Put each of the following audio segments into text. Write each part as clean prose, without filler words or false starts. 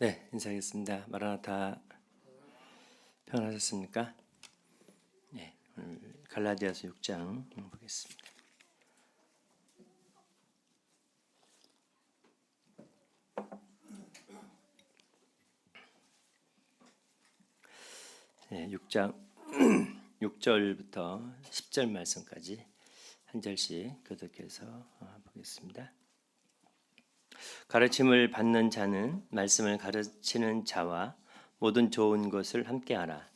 네, 인사하겠습니다. 마라나타 평안하셨습니까? 네, 오늘 갈라디아서 6장 보겠습니다. 네, 6장 6절부터 10절 말씀까지 한 절씩 교독해서 보겠습니다. 가르침을 받는 자는 말씀을 가르치는 자와 모든 좋은 것을 함께하라.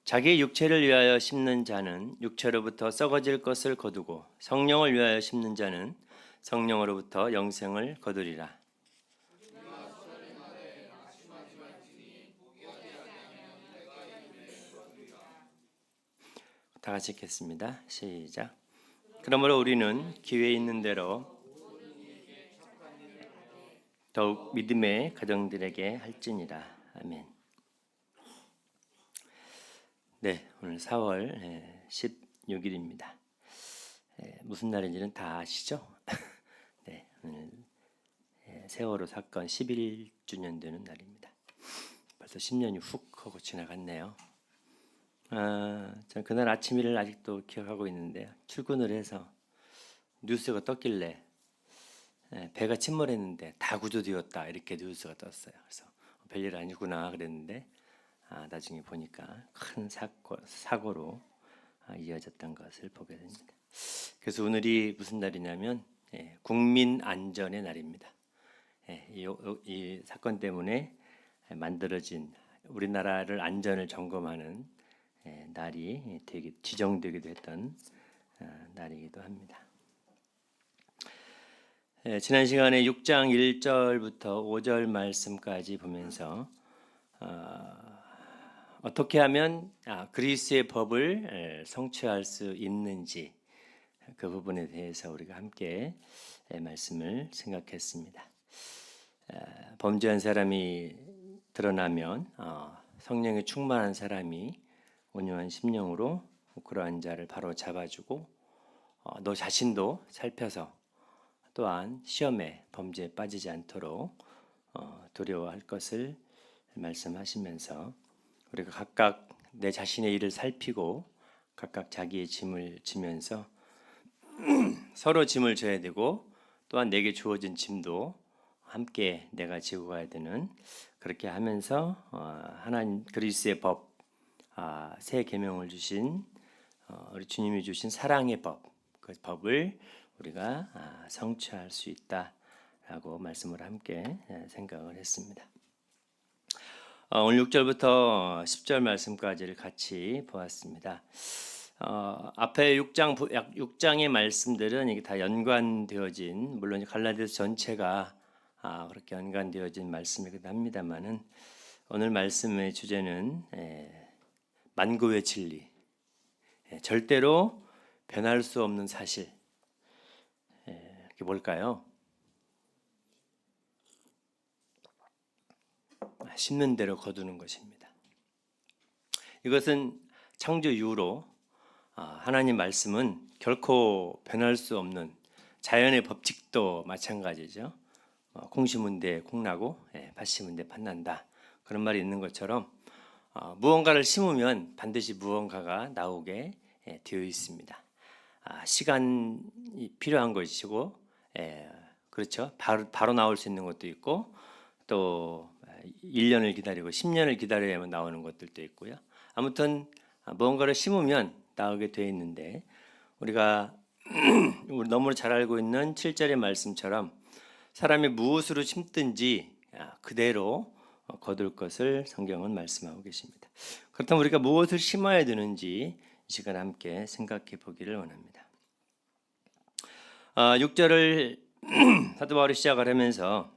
자기 육체를 위하여 심는 자는 육체로부터 썩어질 것을 거두고 성령을 위하여 심는 자는 성령으로부터 영생을 거두리라. 다 같이 읽겠습니다. 시작. 그러므로 우리는 기회 있는 대로 더욱 믿음의 가정들에게 할지니라. 아멘. 네, 오늘 4월 16일입니다. 무슨 날인지는 다 아시죠? 네, 오늘 세월호 사건 11주년 되는 날입니다. 벌써 10년이 훅 하고 지나갔네요. 전 그날 아침 일을 아직도 기억하고 있는데 출근을 해서 뉴스가 떴길래 배가 침몰했는데 다 구조되었다 이렇게 뉴스가 떴어요. 그래서 별일 아니구나 그랬는데 나중에 보니까 큰 사고로 이어졌던 것을 보게 됩니다. 그래서 오늘이 무슨 날이냐면 국민 안전의 날입니다. 이 사건 때문에 만들어진 우리나라를 안전을 점검하는 날이 지정되기도 했던 날이기도 합니다. 지난 시간에 6장 1절부터 5절 말씀까지 보면서 어떻게 하면 그리스의 법을 성취할 수 있는지 그 부분에 대해서 우리가 함께 말씀을 생각했습니다. 범죄한 사람이 드러나면 성령에 충만한 사람이 온유한 심령으로 그러한 자를 바로 잡아주고 너 자신도 살펴서 또한 시험에 범죄에 빠지지 않도록 두려워할 것을 말씀하시면서 우리가 각각 내 자신의 일을 살피고 각각 자기의 짐을 지면서 서로 짐을 져야 되고 또한 내게 주어진 짐도 함께 내가 지고 가야 되는, 그렇게 하면서 하나님 그리스의 법, 새 계명을 주신 우리 주님이 주신 사랑의 법, 그 법을 우리가 성취할 수 있다라고 말씀을 함께 생각을 했습니다. 오늘 6절부터 10절 말씀까지를 같이 보았습니다. 앞에 6장의 말씀들은 이게 다 연관되어진, 물론 갈라디아서 전체가 그렇게 연관되어진 말씀이기도 합니다만은 오늘 말씀의 주제는 만고의 진리, 절대로 변할 수 없는 사실. 그게 뭘까요? 심는 대로 거두는 것입니다. 이것은 창조 이후로 하나님 말씀은 결코 변할 수 없는, 자연의 법칙도 마찬가지죠. 콩 심은 데 콩 나고 팥 심은 데 팥 난다, 그런 말이 있는 것처럼 무언가를 심으면 반드시 무언가가 나오게 되어 있습니다. 시간이 필요한 것이고, 그렇죠. 바로 나올 수 있는 것도 있고, 또 1년을 기다리고 10년을 기다려야만 나오는 것들도 있고요. 아무튼 무언가를 심으면 나오게 되어 있는데, 우리가 너무 잘 알고 있는 7절의 말씀처럼 사람이 무엇으로 심든지 그대로 거둘 것을 성경은 말씀하고 계십니다. 그렇다면 우리가 무엇을 심어야 되는지 이 시간 함께 생각해 보기를 원합니다. 6절을 사도 바울이 시작을 하면서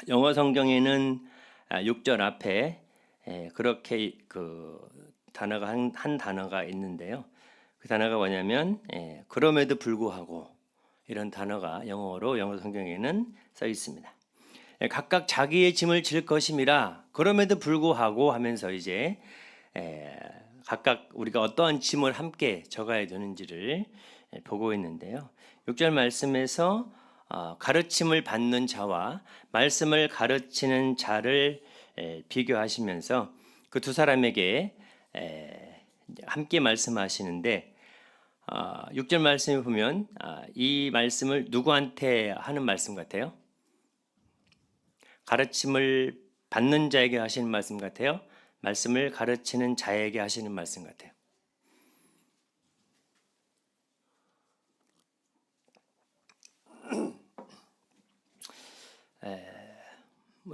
영어 성경에는 6절 앞에 그렇게 그 단어가 한 단어가 있는데요. 그 단어가 뭐냐면 그럼에도 불구하고, 이런 단어가 영어 성경에는 써 있습니다. 각각 자기의 짐을 질 것임이라 그럼에도 불구하고 하면서 이제 각각 우리가 어떠한 짐을 함께 져가야 되는지를 보고 있는데요. 6절 말씀에서 가르침을 받는 자와 말씀을 가르치는 자를 비교하시면서 그 두 사람에게 함께 말씀하시는데 6절 말씀에 보면 이 말씀을 누구한테 하는 말씀 같아요? 가르침을 받는 자에게 하시는 말씀 같아요? 말씀을 가르치는 자에게 하시는 말씀 같아요?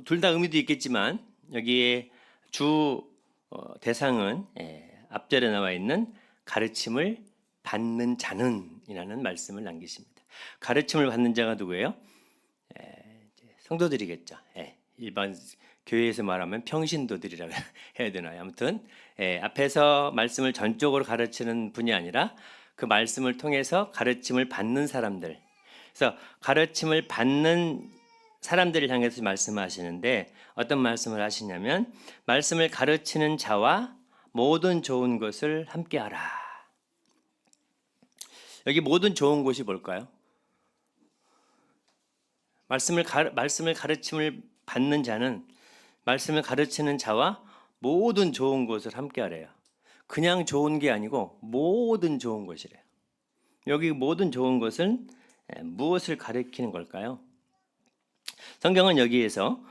둘 다 의미도 있겠지만 여기에 주 대상은 앞절에 나와 있는 가르침을 받는 자는이라는 말씀을 남기십니다. 가르침을 받는 자가 누구예요? 성도들이겠죠. 일반 교회에서 말하면 평신도들이라고 해야 되나요? 아무튼 앞에서 말씀을 전적으로 가르치는 분이 아니라 그 말씀을 통해서 가르침을 받는 사람들. 그래서 가르침을 받는 사람들을 향해서 말씀하시는데 어떤 말씀을 하시냐면 말씀을 가르치는 자와 모든 좋은 것을 함께하라. 여기 모든 좋은 것이 뭘까요? 말씀을 가르침을 받는 자는 말씀을 가르치는 자와 모든 좋은 것을 함께하래요. 그냥 좋은 게 아니고 모든 좋은 것이래요. 여기 모든 좋은 것은 무엇을 가리키는 걸까요? 성경은 여기에서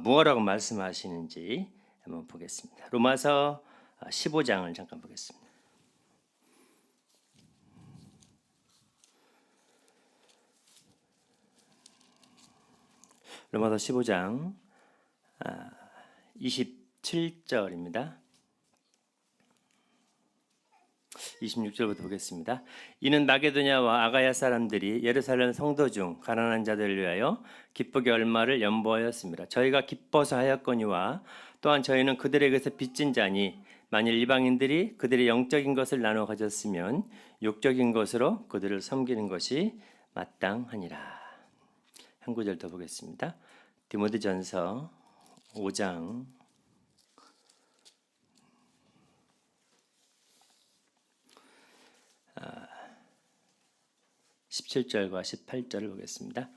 무엇라고 말씀하시는지 한번 보겠습니다. 로마서 15장을 잠깐 보겠습니다. 로마서 15장 27절입니다. 26절부터 보겠습니다. 이는 마게도냐와 아가야 사람들이 예루살렘 성도 중 가난한 자들을 위하여 기쁘게 얼마를 연보하였습니다. 저희가 기뻐서 하였거니와 또한 저희는 그들에게서 빚진 자니 만일 이방인들이 그들의 영적인 것을 나눠 가졌으면 육적인 것으로 그들을 섬기는 것이 마땅하니라. 한 구절 더 보겠습니다. 디모데전서 5장 17절과 18절을 보겠습니다.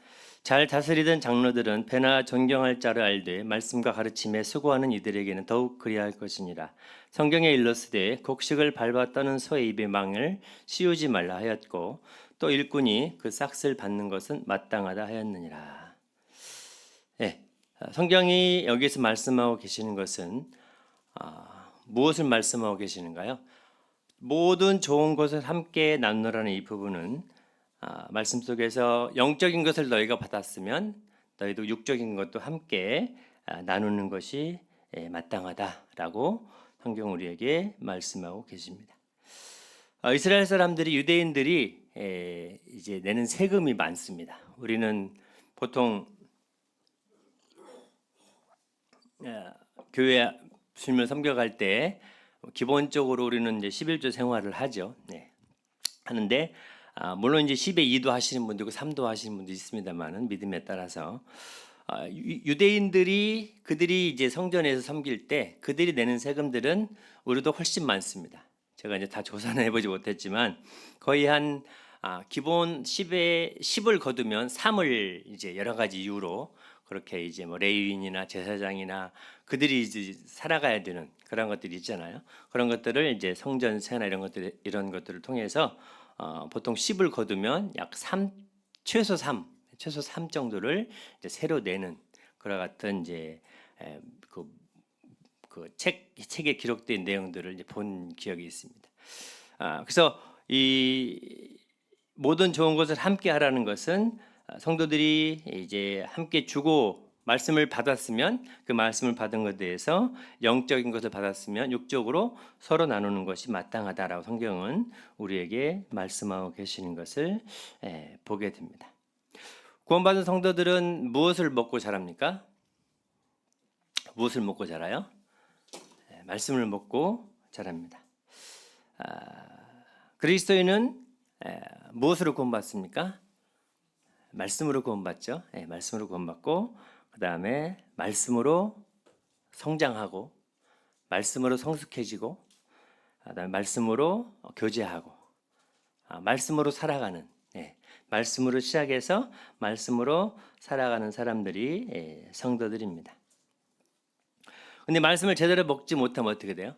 잘 다스리던 장로들은 배나 존경할 자를 알되 말씀과 가르침에 수고하는 이들에게는 더욱 그리할 것이니라. 성경에 일렀으되 곡식을 밟아 떠는 소의 입의 망을 씌우지 말라 하였고 또 일꾼이 그 싹을 받는 것은 마땅하다 하였느니라. 성경이 여기서 말씀하고 계시는 것은 무엇을 말씀하고 계시는가요? 모든 좋은 것을 함께 나누라는 이 부분은 말씀 속에서 영적인 것을 너희가 받았으면 너희도 육적인 것도 함께 나누는 것이 마땅하다라고 성경 우리에게 말씀하고 계십니다. 이스라엘 사람들이 유대인들이 이제 내는 세금이 많습니다. 우리는 보통 교회 주님을 섬겨갈 때 기본적으로 우리는 이제 11조 생활을 하죠. 하는데 물론 이제 10의 2도 하시는 분도 있고 3도 하시는 분도 있습니다만은 믿음에 따라서 유대인들이 그들이 이제 성전에서 섬길 때 그들이 내는 세금들은 우리도 훨씬 많습니다. 제가 이제 다 조사는 해보지 못했지만 거의 한 기본 10을 거두면 3을 이제 여러 가지 이유로 그렇게 이제 뭐 레위인이나 제사장이나 그들이 이제 살아가야 되는 그런 것들이 있잖아요. 그런 것들을 이제 성전세나 이런 것들을 통해서 보통 10을 거두면 약 3, 최소 3 정도를 이제 새로 내는 그와 같은 이제 책에 기록된 내용들을 이제 본 기억이 있습니다. 그래서 이 모든 좋은 것을 함께 하라는 것은 성도들이 이제 함께 주고 말씀을 받았으면 그 말씀을 받은 것에 대해서 영적인 것을 받았으면 육적으로 서로 나누는 것이 마땅하다라고 성경은 우리에게 말씀하고 계시는 것을 보게 됩니다. 구원받은 성도들은 무엇을 먹고 자랍니까? 무엇을 먹고 자라요? 말씀을 먹고 자랍니다. 그리스도인은 무엇으로 구원받습니까? 말씀으로 구원받죠. 말씀으로 구원받고 그 다음에 말씀으로 성장하고 말씀으로 성숙해지고 그다음에 말씀으로 교제하고 말씀으로 살아가는 말씀으로 시작해서 말씀으로 살아가는 사람들이 성도들입니다. 근데 말씀을 제대로 먹지 못하면 어떻게 돼요?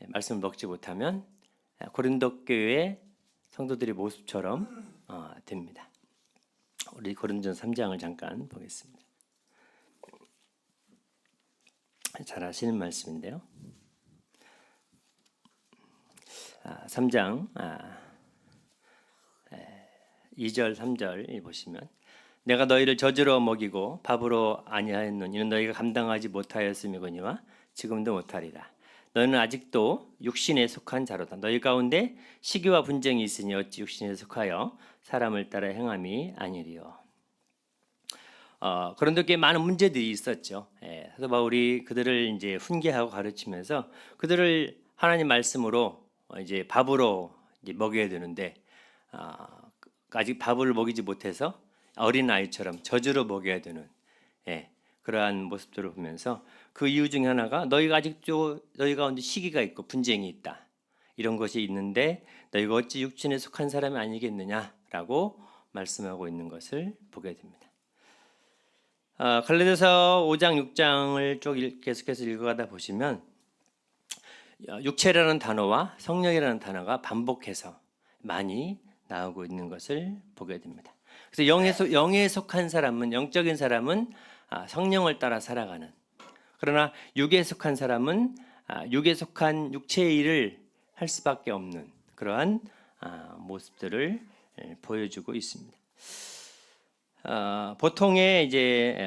말씀을 먹지 못하면 고린도 교회 성도들의 모습처럼 됩니다. 우리 고린도전서 3장을 잠깐 보겠습니다. 잘 아시는 말씀인데요. 3장 2절 3절 보시면 내가 너희를 젖으로 먹이고 밥으로 아니하였노니 이는 너희가 감당하지 못하였음이거니와 지금도 못하리라. 너희는 아직도 육신에 속한 자로다. 너희 가운데 시기와 분쟁이 있으니 어찌 육신에 속하여 사람을 따라 행함이 아니리요. 그런데 꽤 많은 문제들이 있었죠. 사도 바울이 그들을 이제 훈계하고 가르치면서 그들을 하나님 말씀으로 이제 밥으로 이제 먹여야 되는데 아직 밥을 먹이지 못해서 어린 아이처럼 저주로 먹여야 되는 그러한 모습들을 보면서 그 이유 중에 하나가 너희가 아직도 너희 가운데 시기가 있고 분쟁이 있다. 이런 것이 있는데 너희가 어찌 육신에 속한 사람이 아니겠느냐라고 말씀하고 있는 것을 보게 됩니다. 갈라디아서 5장 6장을 쭉 계속해서 읽어가다 보시면 육체라는 단어와 성령이라는 단어가 반복해서 많이 나오고 있는 것을 보게 됩니다. 그래서 영에 속한 사람은 영적인 사람은 성령을 따라 살아가는, 그러나 육에 속한 사람은 육에 속한 육체의 일을 할 수밖에 없는 그러한 모습들을 보여주고 있습니다. 보통의 이제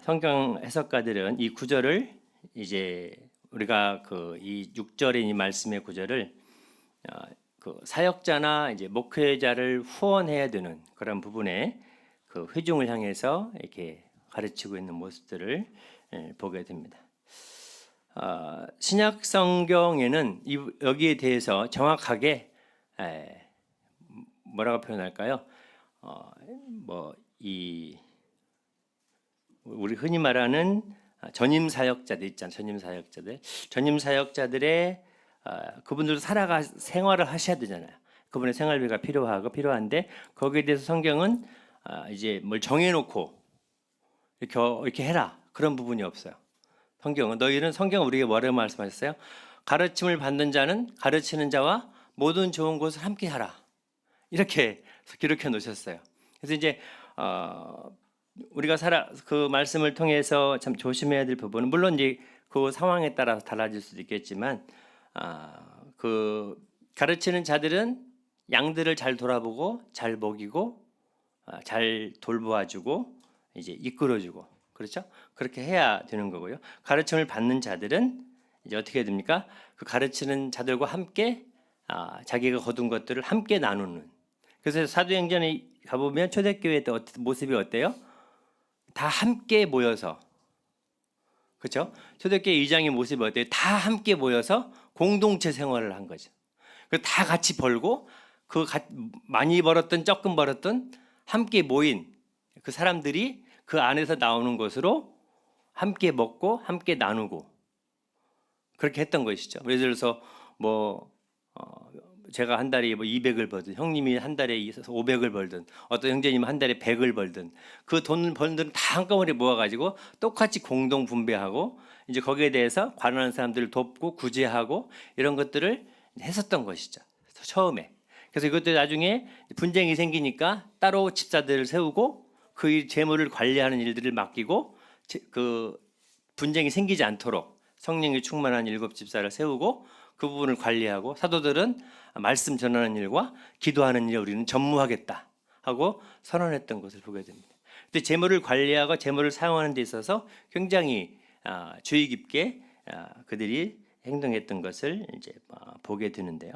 성경 해석가들은 이 구절을 이제 우리가 이 6절의 이 말씀의 구절을 그 사역자나 이제 목회자를 후원해야 되는 그런 부분에 그 회중을 향해서 이렇게 가르치고 있는 모습들을 보게 됩니다. 신약 성경에는 여기에 대해서 정확하게 뭐라고 표현할까요? 우리 흔히 말하는 전임 사역자들 있잖아요. 전임 사역자들의 그분들도 생활을 하셔야 되잖아요. 그분의 생활비가 필요한데 거기에 대해서 성경은 이제 뭘 정해놓고 이렇게 해라 그런 부분이 없어요. 성경은 우리에게 뭐라고 말씀하셨어요? 가르침을 받는 자는 가르치는 자와 모든 좋은 것을 함께 하라 이렇게 기록해 놓으셨어요. 그래서 이제 우리가 그 말씀을 통해서 참 조심해야 될 부분은 물론 이제 그 상황에 따라 달라질 수도 있겠지만 그 가르치는 자들은 양들을 잘 돌아보고 잘 먹이고 잘 돌보아주고 이제 이끌어주고 그렇죠? 그렇게 해야 되는 거고요. 가르침을 받는 자들은 이제 어떻게 해야 됩니까? 그 가르치는 자들과 함께 자기가 거둔 것들을 함께 나누는. 그래서 사도행전에 가보면 초대교회 때 모습이 어때요? 다 함께 모여서 그렇죠? 초대교회 2장의 모습이 어때요? 다 함께 모여서 공동체 생활을 한 거죠. 다 같이 벌고 많이 벌었든 조금 벌었든 함께 모인 그 사람들이 그 안에서 나오는 것으로 함께 먹고 함께 나누고 그렇게 했던 것이죠. 예를 들어서 제가 한 달에 200을 벌든 형님이 한 달에 500을 벌든 어떤 형제님은 한 달에 100을 벌든 그 돈을 벌든 돈 다 한꺼번에 모아가지고 똑같이 공동 분배하고 이제 거기에 대해서 관하는 사람들을 돕고 구제하고 이런 것들을 했었던 것이죠. 처음에. 그래서 이것도 나중에 분쟁이 생기니까 따로 집사들을 세우고 그 재물을 관리하는 일들을 맡기고 그 분쟁이 생기지 않도록 성령이 충만한 7 집사를 세우고 그 부분을 관리하고 사도들은 말씀 전하는 일과 기도하는 일을 우리는 전무하겠다 하고 선언했던 것을 보게 됩니다. 근데 재물을 관리하고 재물을 사용하는 데 있어서 굉장히 주의 깊게 그들이 행동했던 것을 이제 보게 되는데요.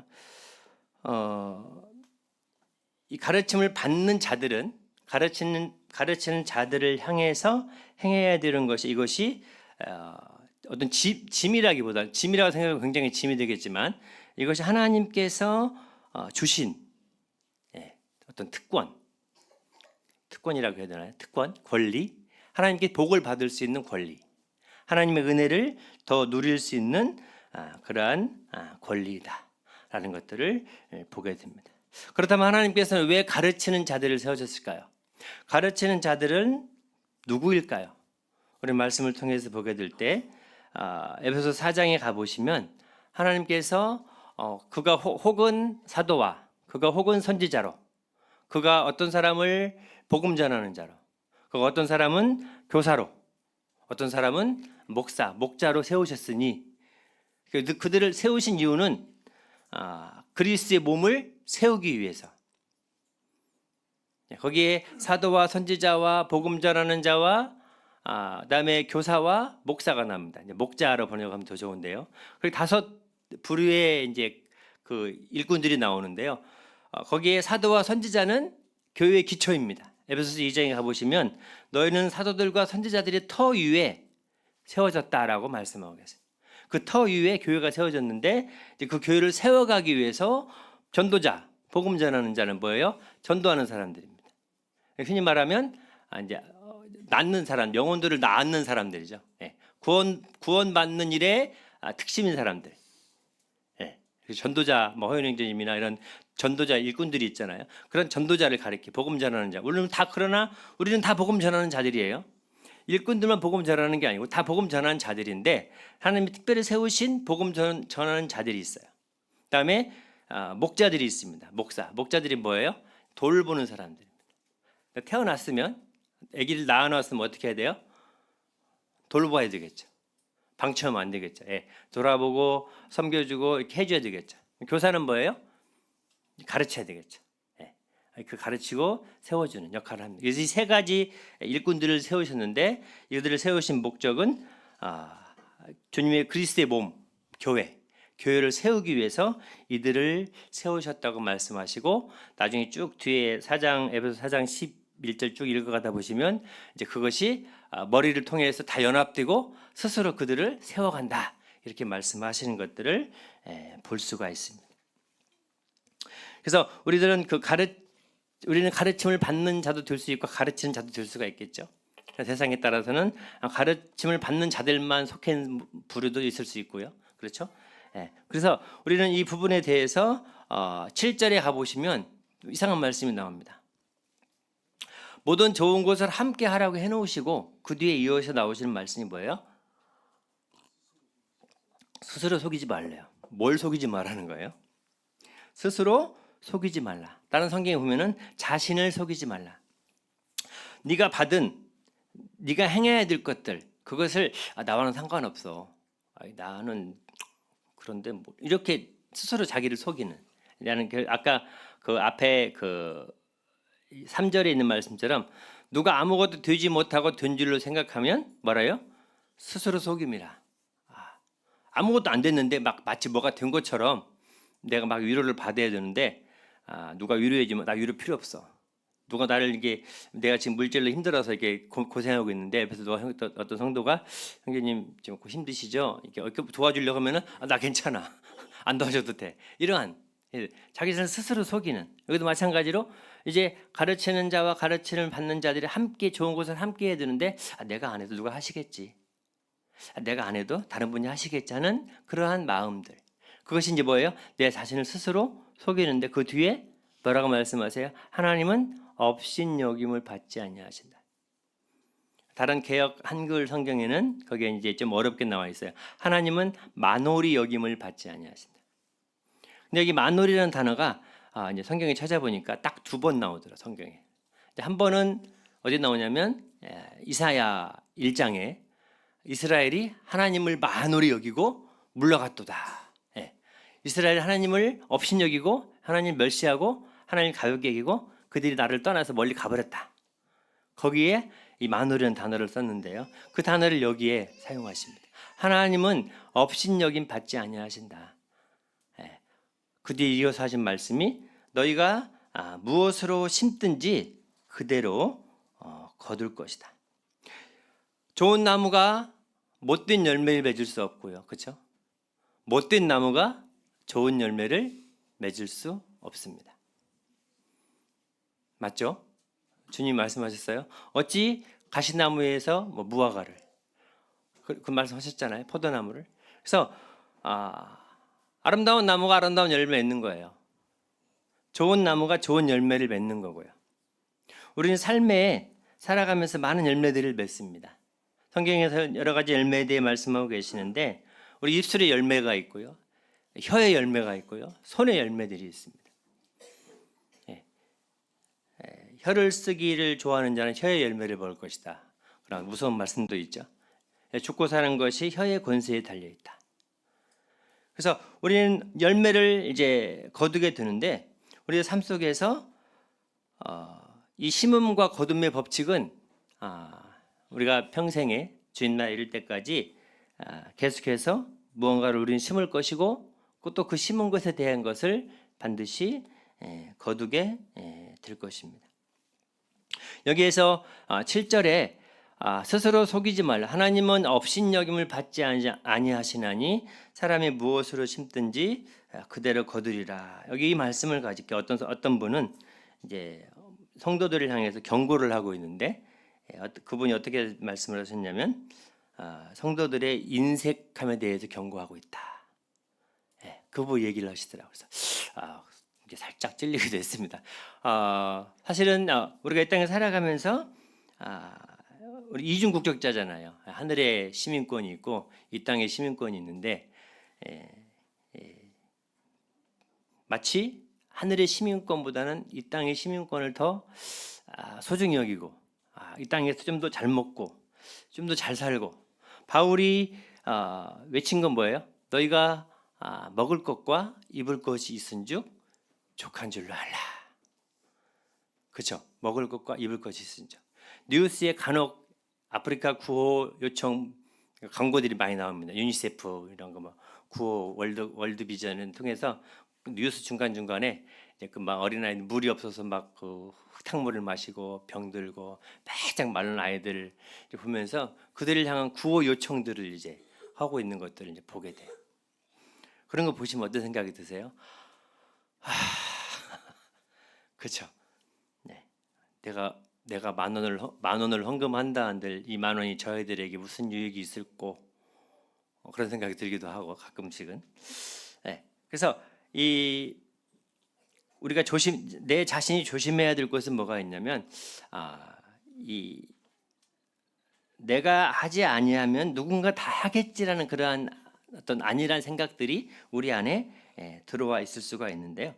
이 가르침을 받는 자들은 가르치는 자들을 향해서 행해야 되는 것이 이것이 어떤 짐이라고 생각하면 굉장히 짐이 되겠지만 이것이 하나님께서 주신 어떤 특권이라고 해야 되나요? 권리, 하나님께 복을 받을 수 있는 권리, 하나님의 은혜를 더 누릴 수 있는 그러한 권리다라는 것들을 보게 됩니다. 그렇다면 하나님께서는 왜 가르치는 자들을 세우셨을까요? 가르치는 자들은 누구일까요? 우리 말씀을 통해서 보게 될 때 에베소 4장에 가보시면 하나님께서 그가 혹은 사도와 그가 혹은 선지자로, 그가 어떤 사람을 복음 전하는 자로, 그가 어떤 사람은 교사로, 어떤 사람은 목자로 세우셨으니, 그들을 세우신 이유는 그리스도의 몸을 세우기 위해서. 거기에 사도와 선지자와 복음 전하는 자와 그다음에 교사와 목사가 나옵니다. 목자로 번역하면 더 좋은데요. 그리고 5 부류의 이제 그 일꾼들이 나오는데요. 거기에 사도와 선지자는 교회의 기초입니다. 에베소서 2장에 가보시면 너희는 사도들과 선지자들이 터 위에 세워졌다라고 말씀하고 계세요. 그 터 위에 교회가 세워졌는데 그 교회를 세워가기 위해서 전도자, 복음 전하는 자는 뭐예요? 전도하는 사람들입니다. 흔히 말하면 이제 낳는 사람, 영혼들을 낳는 사람들이죠. 구원받는 일에 특심인 사람들. 전도자, 허연행전님이나 이런 전도자 일꾼들이 있잖아요. 그런 전도자를 가리켜 복음 전하는 자. 그러나 우리는 다 복음 전하는 자들이에요. 일꾼들만 복음 전하는 게 아니고 다 복음 전하는 자들인데 하나님이 특별히 세우신 복음 전하는 자들이 있어요. 그다음에 목자들이 있습니다. 목자들이 뭐예요? 돌보는 사람들입니다. 태어났으면 아기를 낳아놨으면 어떻게 해야 돼요? 돌봐야 되겠죠. 방치하면 안 되겠죠. 돌아보고 섬겨주고 이렇게 해줘야 되겠죠. 교사는 뭐예요? 가르쳐야 되겠죠. 그 가르치고 세워주는 역할을 합니다. 그래서 이 3가지 일꾼들을 세우셨는데 이들을 세우신 목적은 주님의 그리스도의 몸, 교회를 세우기 위해서 이들을 세우셨다고 말씀하시고, 나중에 쭉 뒤에 에베소 4장 11절 쭉 읽어가다 보시면 이제 그것이 머리를 통해서 다 연합되고 스스로 그들을 세워간다, 이렇게 말씀하시는 것들을 볼 수가 있습니다. 그래서 우리는 가르침을 받는 자도 될 수 있고 가르치는 자도 될 수가 있겠죠. 세상에 따라서는 가르침을 받는 자들만 속한 부류도 있을 수 있고요. 그렇죠? 그래서 우리는 이 부분에 대해서 7절에 가보시면 이상한 말씀이 나옵니다. 모든 좋은 것을 함께 하라고 해놓으시고 그 뒤에 이어서 나오시는 말씀이 뭐예요? 스스로 속이지 말래요. 뭘 속이지 말라는 거예요? 스스로 속이지 말라. 다른 성경에 보면은 자신을 속이지 말라. 네가 행해야 될 것들, 그것을 나와는 상관없어. 나는 그런데 이렇게 스스로 자기를 속이는. 나는 아까 그 앞에 3절에 있는 말씀처럼 누가 아무것도 되지 못하고 된 줄로 생각하면 뭐라요? 스스로 속임이라. 아무것도 안 됐는데 마치 뭐가 된 것처럼 내가 막 위로를 받아야 되는데 누가 위로해주면 나 위로 필요 없어. 누가 나를 내가 지금 물질로 힘들어서 이렇게 고생하고 있는데 그래서 어떤 성도가 형제님 지금 힘드시죠? 이렇게 도와주려고 하면은 나 괜찮아. 안 도와줘도 돼. 이러한 자기 스스로 속이는. 여기도 마찬가지로 이제 가르치는 자와 가르침을 받는 자들이 함께 좋은 것을 함께 해야 되는데 내가 안 해도 누가 하시겠지. 내가 안 해도 다른 분이 하시겠지 하는 그러한 마음들. 그것이 이제 뭐예요? 내 자신을 스스로 속이는데 그 뒤에 뭐라고 말씀하세요? 하나님은 업신여김을 받지 아니하신다. 다른 개역 한글 성경에는 거기에 이제 좀 어렵게 나와 있어요. 하나님은 만홀히 여김을 받지 아니하신다. 근데 여기 만홀이라는 단어가 이제 성경에 찾아보니까 딱 2번 나오더라, 성경에. 한 번은 어디 나오냐면 이사야 1장에 이스라엘이 하나님을 만홀히 여기고 물러갔도다. 이스라엘 하나님을 업신여기고 하나님 멸시하고 하나님 가볍게 여기고 그들이 나를 떠나서 멀리 가버렸다. 거기에 이 만홀이라는 단어를 썼는데요. 그 단어를 여기에 사용하십니다. 하나님은 업신여김 받지 아니하신다. 그 뒤에 이어서 하신 말씀이 너희가 무엇으로 심든지 그대로 거둘 것이다. 좋은 나무가 못된 열매를 맺을 수 없고요. 그렇죠? 못된 나무가 좋은 열매를 맺을 수 없습니다. 맞죠? 주님 말씀하셨어요. 어찌 가시나무에서 무화과를 그 말씀하셨잖아요. 포도나무를. 그래서 아름다운 나무가 아름다운 열매를 맺는 거예요. 좋은 나무가 좋은 열매를 맺는 거고요. 우리는 삶에 살아가면서 많은 열매들을 맺습니다. 성경에서 여러 가지 열매에 대해 말씀하고 계시는데 우리 입술에 열매가 있고요. 혀에 열매가 있고요. 손에 열매들이 있습니다. 혀를 쓰기를 좋아하는 자는 혀의 열매를 먹을 것이다. 그런 무서운 말씀도 있죠. 죽고 사는 것이 혀의 권세에 달려 있다. 그래서 우리는 열매를 이제 거두게 되는데 우리의 삶 속에서 이 심음과 거둠의 법칙은 우리가 평생에 주인날 이를 때까지 계속해서 무언가를 우리는 심을 것이고 또 그 심은 것에 대한 것을 반드시 거두게 될 것입니다. 여기에서 7절에 스스로 속이지 말라. 하나님은 업신여김을 받지 아니하시나니 사람이 무엇으로 심든지 그대로 거두리라. 여기 이 말씀을 가지고 어떤 분은 이제 성도들을 향해서 경고를 하고 있는데 그분이 어떻게 말씀을 하셨냐면 성도들의 인색함에 대해서 경고하고 있다. 그분 얘기를 하시더라고요. 그래서 이게 살짝 찔리기도 했습니다. 사실은 우리가 이 땅에 살아가면서 우리 이중 국적자잖아요. 하늘에 시민권이 있고 이 땅에 시민권이 있는데 마치 하늘의 시민권보다는 이 땅의 시민권을 더 소중히 여기고 이 땅에서 좀 더 잘 먹고 좀 더 잘 살고 바울이 외친 건 뭐예요? 너희가 먹을 것과 입을 것이 있은즉 족한 줄로 알라. 그렇죠? 먹을 것과 입을 것이 있은즉. 뉴스에 간혹 아프리카 구호 요청 광고들이 많이 나옵니다. 유니세프 이런 거 뭐 구호 월드 비전을 통해서 뉴스 중간 중간에 그 막 어린아이들 물이 없어서 막 그 흙탕물을 마시고 병들고 바짝 마른 아이들을 보면서 그들을 향한 구호 요청들을 이제 하고 있는 것들을 이제 보게 돼요. 그런 거 보시면 어떤 생각이 드세요? 그렇죠. 네. 내가 만 원을 헌금한다 한들 이 만 원이 저희들에게 무슨 유익이 있을꼬 그런 생각이 들기도 하고 가끔씩은. 네. 그래서 우리가 내 자신이 조심해야 될 것은 뭐가 있냐면 내가 하지 아니하면 누군가 다 하겠지라는 그러한 어떤 안일한 생각들이 우리 안에 들어와 있을 수가 있는데요.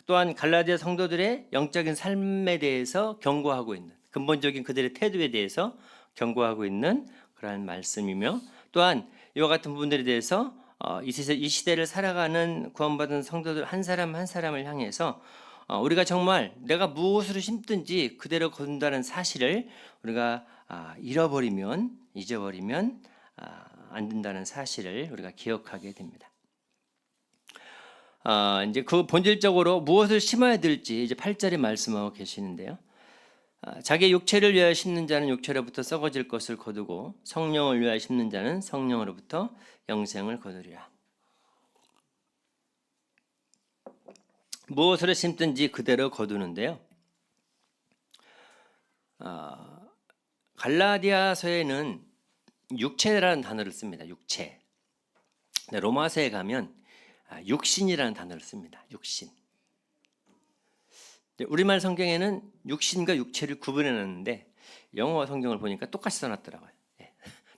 또한 갈라디아 성도들의 영적인 삶에 대해서 경고하고 있는 근본적인 그들의 태도에 대해서 경고하고 있는 그러한 말씀이며 또한 이와 같은 부분들에 대해서 이 시대를 살아가는 구원받은 성도들 한 사람 한 사람을 향해서 우리가 정말 내가 무엇으로 심든지 그대로 거둔다는 사실을 우리가 잊어버리면 안 된다는 사실을 우리가 기억하게 됩니다. 이제 그 본질적으로 무엇을 심어야 될지 이제 8절에 말씀하고 계시는데요. 자기의 육체를 위하여 심는 자는 육체로부터 썩어질 것을 거두고 성령을 위하여 심는 자는 성령으로부터 영생을 거두리라. 무엇으로 심든지 그대로 거두는데요. 갈라디아서에는 육체라는 단어를 씁니다. 육체. 로마서에 가면 육신이라는 단어를 씁니다. 육신. 우리말 성경에는 육신과 육체를 구분해 놨는데 영어 성경을 보니까 똑같이 써놨더라고요.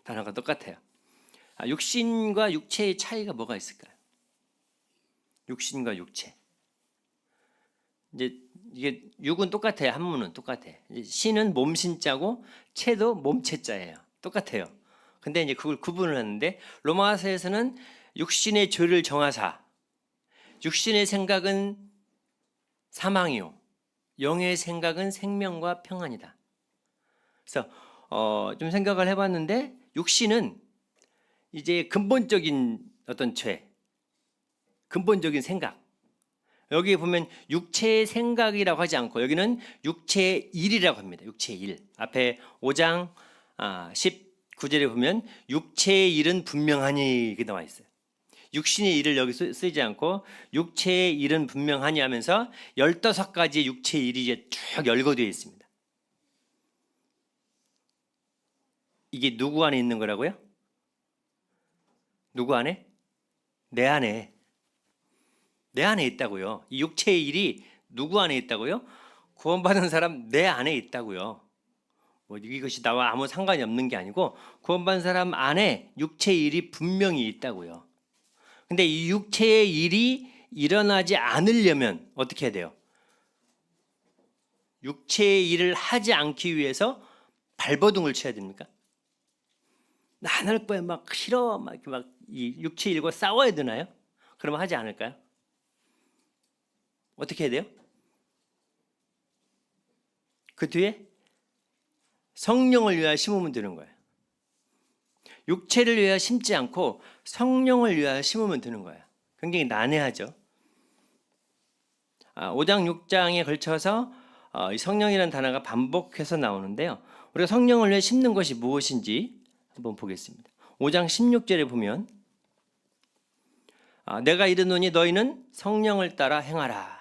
단어가 똑같아요. 육신과 육체의 차이가 뭐가 있을까요? 육신과 육체. 이제 이게 육은 똑같아요. 한문은 똑같아. 신은 몸신자고 체도 몸체자예요. 똑같아요. 근데 이제 그걸 구분을 하는데 로마서에서는 육신의 죄를 정하사 육신의 생각은 사망이요 영의 생각은 생명과 평안이다. 그래서 좀 생각을 해봤는데 육신은 이제 근본적인 어떤 죄, 근본적인 생각. 여기 보면 육체의 생각이라고 하지 않고 여기는 육체의 일이라고 합니다. 육체의 일. 앞에 5장 19절에 보면 육체의 일은 분명하니 이렇게 나와 있어요. 육신의 일을 여기 쓰지 않고 육체의 일은 분명하니 하면서 15가지의 육체의 일이 이제 쭉 열거되어 있습니다. 이게 누구 안에 있는 거라고요? 누구 안에? 내 안에 있다고요. 이 육체의 일이 누구 안에 있다고요? 구원받은 사람 내 안에 있다고요. 뭐 이것이 나와 아무 상관이 없는 게 아니고 구원받은 사람 안에 육체의 일이 분명히 있다고요. 근데 이 육체의 일이 일어나지 않으려면 어떻게 해야 돼요? 육체의 일을 하지 않기 위해서 발버둥을 쳐야 됩니까? 나 안 할 거야, 막 싫어, 막 이 육체의 일과 싸워야 되나요? 그러면 하지 않을까요? 어떻게 해야 돼요? 그 뒤에 성령을 위하여 심으면 되는 거예요. 육체를 위하여 심지 않고 성령을 위하여 심으면 되는 거예요. 굉장히 난해하죠. 5장 6장에 걸쳐서 이 성령이라는 단어가 반복해서 나오는데요. 우리가 성령을 위해 심는 것이 무엇인지 한번 보겠습니다. 5장 16절에 보면 내가 이르노니 너희는 성령을 따라 행하라.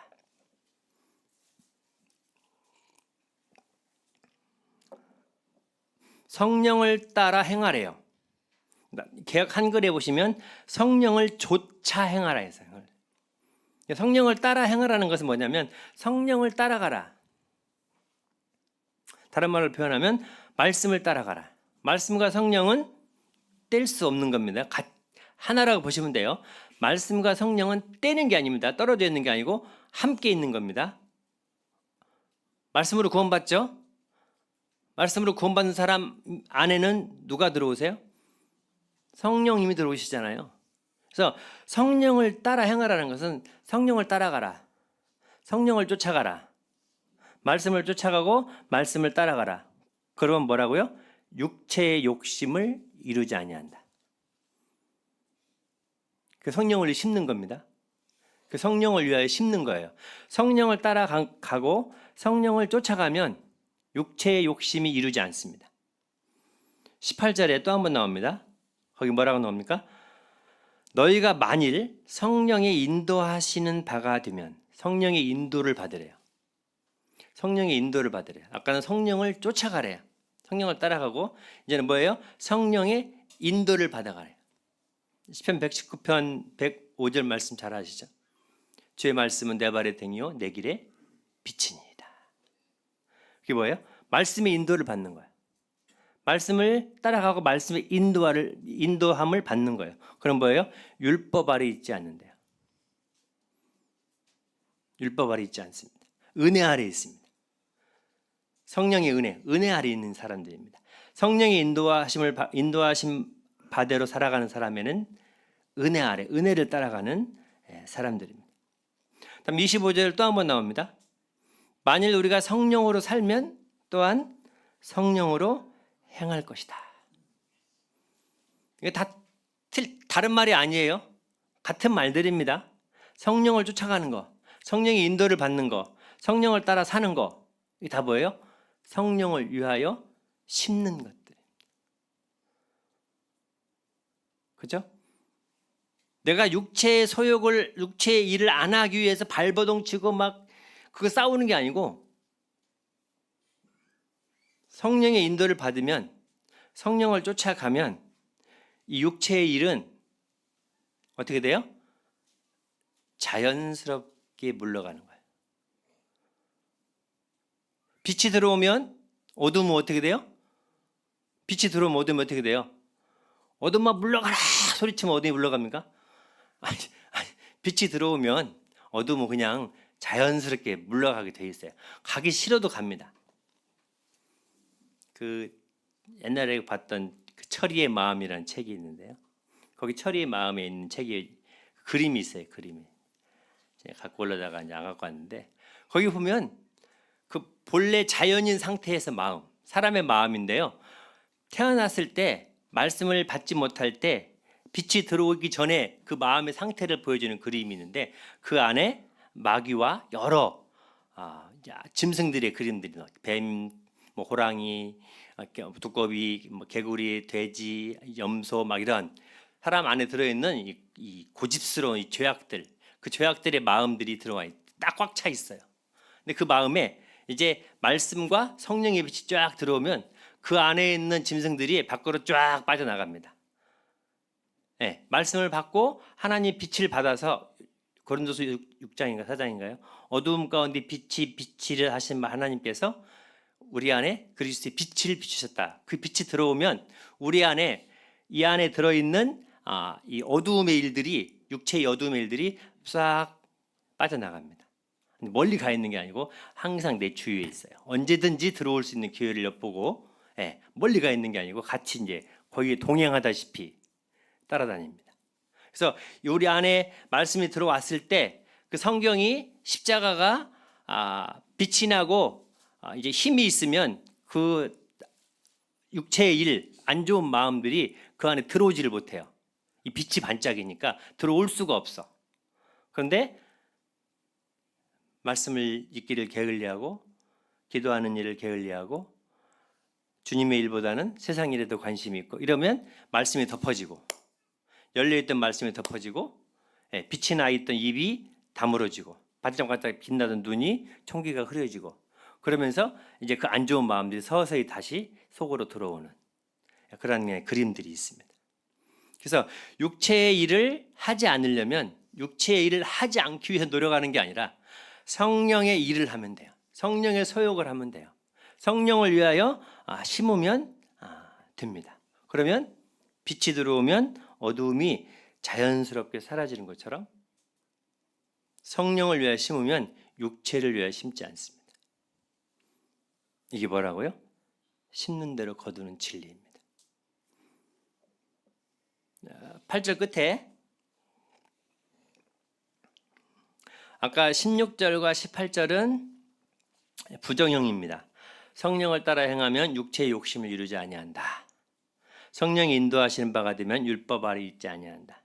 성령을 따라 행하래요. 개역 한글에 보시면 성령을 좇아 행하라 해서 성령을 따라 행하라는 것은 뭐냐면 성령을 따라가라. 다른 말로 표현하면 말씀을 따라가라. 말씀과 성령은 뗄 수 없는 겁니다. 하나라고 보시면 돼요. 말씀과 성령은 떼는 게 아닙니다. 떨어져 있는 게 아니고 함께 있는 겁니다. 말씀으로 구원받죠? 말씀으로 구원받는 사람 안에는 누가 들어오세요? 성령님이 들어오시잖아요. 그래서 성령을 따라 행하라는 것은 성령을 따라가라. 성령을 쫓아가라. 말씀을 쫓아가고 말씀을 따라가라. 그러면 뭐라고요? 육체의 욕심을 이루지 아니한다. 그 성령을 심는 겁니다. 그 성령을 위하여 심는 거예요. 성령을 따라가고 성령을 쫓아가면 육체의 욕심이 이루지 않습니다. 18절에 또 한 번 나옵니다. 거기 뭐라고 나옵니까? 너희가 만일 성령의 인도하시는 바가 되면 성령의 인도를 받으래요. 성령의 인도를 받으래요. 아까는 성령을 쫓아가래요. 성령을 따라가고 이제는 뭐예요? 성령의 인도를 받아가래요. 시편 119편 105절 말씀 잘 아시죠? 주의 말씀은 내 발의 등이요 내 길의 빛이니이다. 그게 뭐예요? 말씀의 인도를 받는 거예요. 말씀을 따라가고 말씀의 인도함을 받는 거예요. 그럼 뭐예요? 율법 아래 있지 않는데요. 율법 아래 있지 않습니다. 은혜 아래 있습니다. 성령의 은혜 아래 있는 사람들입니다. 성령의 인도하심 바대로 살아가는 사람에는 은혜 아래, 은혜를 따라가는 사람들입니다. 다음 25절 또 한 번 나옵니다. 만일 우리가 성령으로 살면 또한 성령으로 행할 것이다. 이게 다 다른 말이 아니에요. 같은 말들입니다. 성령을 쫓아가는 거, 성령의 인도를 받는 거, 성령을 따라 사는 거, 이게 다 뭐예요? 성령을 위하여 심는 것들. 그죠? 내가 육체의 일을 안 하기 위해서 발버둥 치고 막 그거 싸우는 게 아니고 성령의 인도를 받으면, 성령을 쫓아가면 이 육체의 일은 어떻게 돼요? 자연스럽게 물러가는 거예요. 빛이 들어오면 어둠은 어떻게 돼요? 빛이 들어오면 어둠이 어떻게 돼요? 어둠아 물러가라 소리치면 어둠이 물러갑니까? 아니, 빛이 들어오면 어둠은 그냥 자연스럽게 물러가게 돼 있어요. 가기 싫어도 갑니다. 그 옛날에 봤던 그 철이의 마음이라는 책이 있는데요. 거기 철이의 마음에 있는 책이 그림이 있어요. 그림이 제가 갖고 올라다가 이제 안 갖고 왔는데 거기 보면 그 본래 자연인 상태에서 사람의 마음인데요. 태어났을 때 말씀을 받지 못할 때 빛이 들어오기 전에 그 마음의 상태를 보여주는 그림이 있는데 그 안에 마귀와 여러 짐승들의 그림들이 나와요. 뱀, 호랑이, 두꺼비, 개구리, 돼지, 염소 막 이런 사람 안에 들어있는 이 고집스러운 이 죄악들, 그 죄악들의 마음들이 들어와 딱 꽉 차 있어요. 근데 그 마음에 이제 말씀과 성령의 빛이 쫙 들어오면 그 안에 있는 짐승들이 밖으로 쫙 빠져나갑니다. 네. 말씀을 받고 하나님 빛을 받아서 고린도서 6장인가 4장인가요? 어두움 가운데 빛을 하신 하나님께서 우리 안에 그리스도의 빛을 비추셨다. 그 빛이 들어오면 우리 안에 이 안에 들어있는 이 어두움의 일들이, 육체의 어두움의 일들이 싹 빠져나갑니다. 멀리 가 있는 게 아니고 항상 내 주위에 있어요. 언제든지 들어올 수 있는 기회를 엿보고, 멀리 가 있는 게 아니고 같이 이제 거기에 동행하다시피 따라다닙니다. 그래서 우리 안에 말씀이 들어왔을 때 그 성경이 십자가가 빛이 나고 이제 힘이 있으면 그 육체의 일, 안 좋은 마음들이 그 안에 들어오지를 못해요. 이 빛이 반짝이니까 들어올 수가 없어. 그런데 말씀을 읽기를 게을리하고 기도하는 일을 게을리하고 주님의 일보다는 세상 일에 더 관심이 있고 이러면 말씀이 덮어지고, 열려있던 말씀이 덮어지고, 빛이 나 있던 입이 다물어지고, 반짝반짝 빛나던 눈이 총기가 흐려지고, 그러면서 이제 그 안 좋은 마음들이 서서히 다시 속으로 들어오는 그런 그림들이 있습니다. 그래서 육체의 일을 하지 않으려면, 육체의 일을 하지 않기 위해서 노력하는 게 아니라 성령의 일을 하면 돼요. 성령의 소욕을 하면 돼요. 성령을 위하여 심으면 됩니다. 그러면 빛이 들어오면 어두움이 자연스럽게 사라지는 것처럼 성령을 위하여 심으면 육체를 위하여 심지 않습니다. 이게 뭐라고요? 심는 대로 거두는 진리입니다. 8절 끝에 아까 16절과 18절은 부정형입니다. 성령을 따라 행하면 육체의 욕심을 이루지 아니한다. 성령이 인도하시는 바가 되면 율법 아래 있지 아니한다.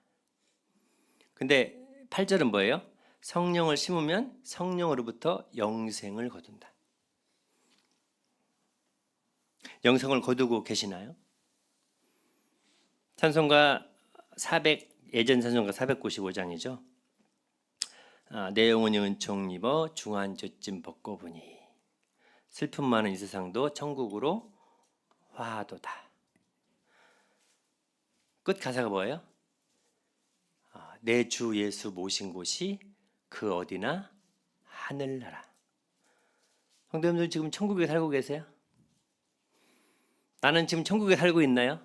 근데 8절은 뭐예요? 성령을 심으면 성령으로부터 영생을 거둔다. 영생을 거두고 계시나요? 찬송가 예전 찬송가 495장이죠. 내 영혼이 은총 입어 중한 젖짐 벗고 보니 슬픔 많은 이 세상도 천국으로 화도다. 끝 가사가 뭐예요? 내 주 예수 모신 곳이 그 어디나 하늘나라. 성도님들 지금 천국에 살고 계세요? 나는 지금 천국에 살고 있나요?